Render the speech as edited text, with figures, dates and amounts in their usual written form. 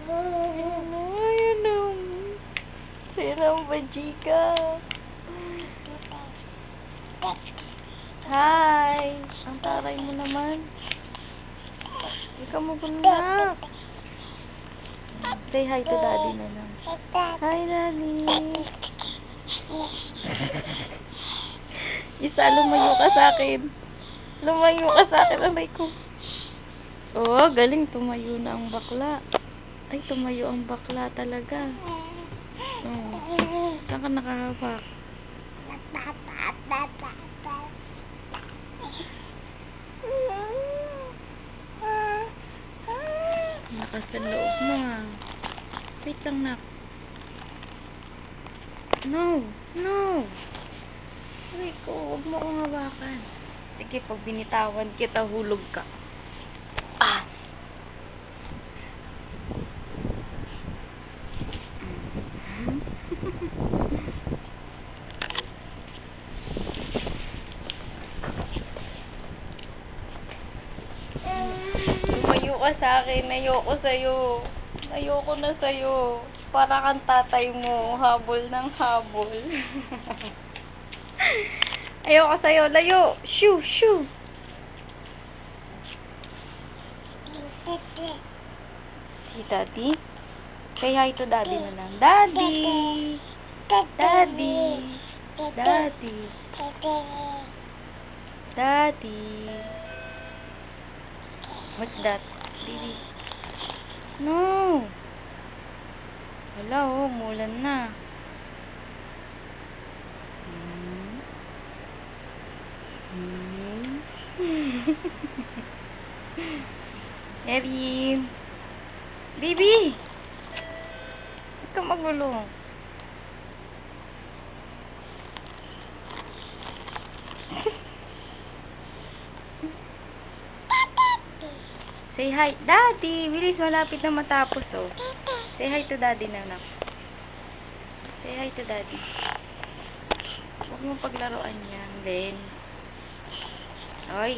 Ayun o. Sirang bajika. Hi! Ang taray mo naman. Ikaw mo na. Say hi to daddy na lang. Hi, daddy. Isa, lumayo ka sa akin. Lumayo ka sa akin, aray ko. Oh, galing. Tumayo na ang bakla. Ay, tumayo ang bakla talaga. Oh. Saan ka nakahawak? Lakas sa loob mo ah. Wait lang, nak. No! No! Aray ko, huwag mo akong hawakan. Sige, pag binitawan kita, hulog ka. Ah! Lumayo ka sa akin. Ayoko sa'yo. Ayoko na sa'yo. Para kang tatay mo. Habol ng habol. Ayoko sa'yo. Layo. Shoo! Shoo! Si daddy? Say hi to daddy na lang. Daddy! Daddy! Daddy! Daddy! What's that? Baby. No! Wala oh, umulan na. Erin! Baby! Huwag ka magulo. Say hi. Daddy! Bilis, malapit na matapos oh. Say hi to daddy na lang. Say hi to daddy. Huwag mong paglaruan yan, Ben. Oy!